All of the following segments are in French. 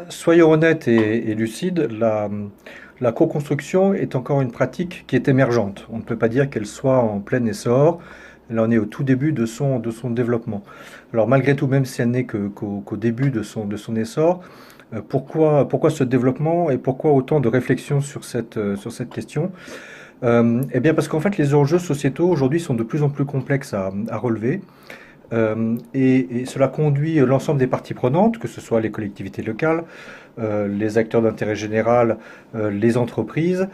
Soyons honnêtes et lucides, la co-construction est encore une pratique qui est émergente. On ne peut pas dire qu'elle soit en plein essor. Elle en est au tout début de son développement. Alors malgré tout, même si elle n'est qu'au début de son essor, pourquoi ce développement et pourquoi autant de réflexions sur cette question? Eh bien parce qu'en fait les enjeux sociétaux aujourd'hui sont de plus en plus complexes à relever. Et cela conduit l'ensemble des parties prenantes, que ce soit les collectivités locales, les acteurs d'intérêt général, les entreprises,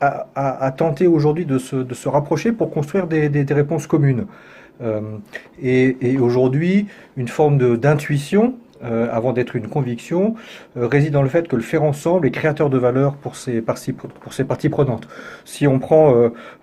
à tenter aujourd'hui de se rapprocher pour construire des réponses communes. Euh, et aujourd'hui, une forme d'intuition, avant d'être une conviction, réside dans le fait que le faire ensemble est créateur de valeur pour ces parties prenantes. Si on prend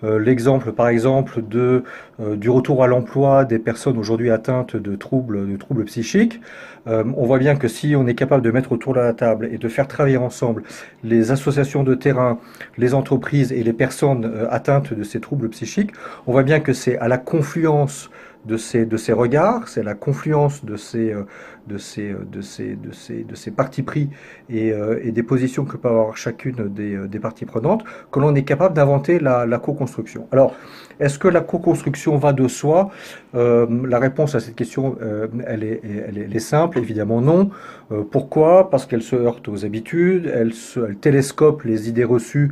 l'exemple, par exemple, du retour à l'emploi des personnes aujourd'hui atteintes de troubles psychiques, on voit bien que si on est capable de mettre autour de la table et de faire travailler ensemble les associations de terrain, les entreprises et les personnes atteintes de ces troubles psychiques, on voit bien que c'est à la confluence de ces regards, c'est la confluence de ces partis pris et des positions que peut avoir chacune des parties prenantes, que l'on est capable d'inventer la co-construction. Alors, est-ce que la co-construction va de soi? La réponse à cette question, elle est simple, évidemment non. Pourquoi? Parce qu'elle se heurte aux habitudes, elle télescope les idées reçues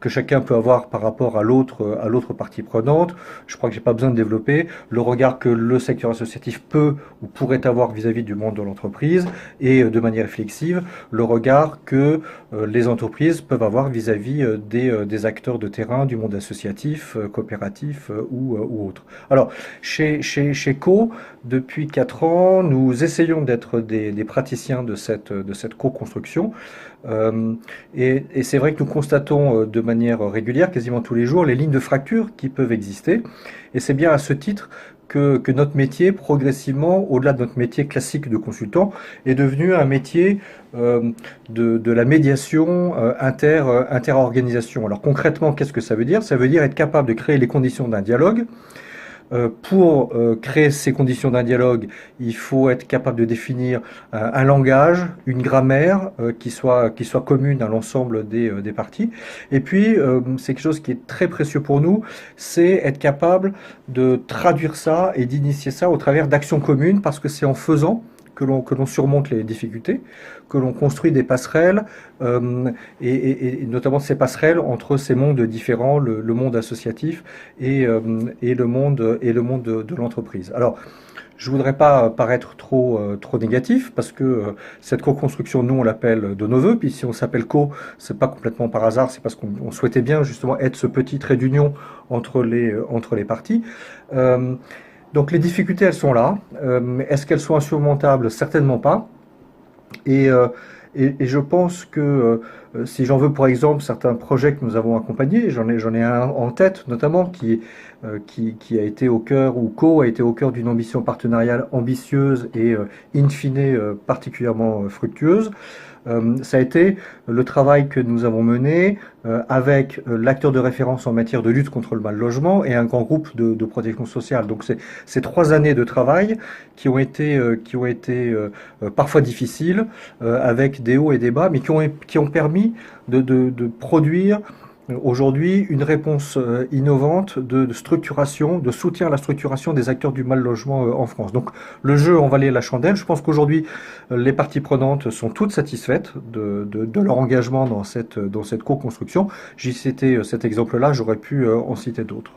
que chacun peut avoir par rapport à l'autre partie prenante. Je crois que j'ai pas besoin de développer le regard que le secteur associatif peut ou pourrait avoir vis-à-vis du monde de l'entreprise et de manière réflexive, le regard que les entreprises peuvent avoir vis-à-vis des acteurs de terrain du monde associatif, coopératif ou autre. Alors, chez Co, depuis 4 ans, nous essayons d'être des praticiens de cette co-construction. Et c'est vrai que nous constatons de manière régulière, quasiment tous les jours, les lignes de fracture qui peuvent exister. Et c'est bien à ce titre que notre métier, progressivement, au-delà de notre métier classique de consultant, est devenu un métier de la médiation inter-organisation. Alors concrètement, qu'est-ce que ça veut dire? Ça veut dire être capable de créer les conditions d'un dialogue. Pour créer ces conditions d'un dialogue, il faut être capable de définir un langage, une grammaire qui soit commune à l'ensemble des parties. Et puis, c'est quelque chose qui est très précieux pour nous, c'est être capable de traduire ça et d'initier ça au travers d'actions communes, parce que c'est en faisant que l'on surmonte les difficultés, que l'on construit des passerelles, et notamment ces passerelles entre ces mondes différents, le monde associatif et le monde de l'entreprise. Alors, je voudrais pas paraître trop négatif, parce que cette co-construction, nous on l'appelle de nos voeux, puis si on s'appelle co, c'est pas complètement par hasard, c'est parce qu'on souhaitait bien justement être ce petit trait d'union entre les parties. Donc les difficultés, elles sont là. Est-ce qu'elles sont insurmontables? Certainement pas. Et, euh, et je pense que si j'en veux pour exemple certains projets que nous avons accompagnés, j'en ai un en tête notamment qui a été au cœur, ou co a été au cœur d'une ambition partenariale ambitieuse et in fine particulièrement fructueuse. Ça a été le travail que nous avons mené avec l'acteur de référence en matière de lutte contre le mal logement et un grand groupe de protection sociale. Donc c'est ces 3 années de travail qui ont été parfois difficiles, avec des hauts et des bas, mais qui ont permis de produire aujourd'hui une réponse innovante de structuration, de soutien à la structuration des acteurs du mal logement en France. Donc le jeu en valait la chandelle. Je pense qu'aujourd'hui les parties prenantes sont toutes satisfaites de leur engagement dans cette co-construction. J'ai cité cet exemple-là, j'aurais pu en citer d'autres.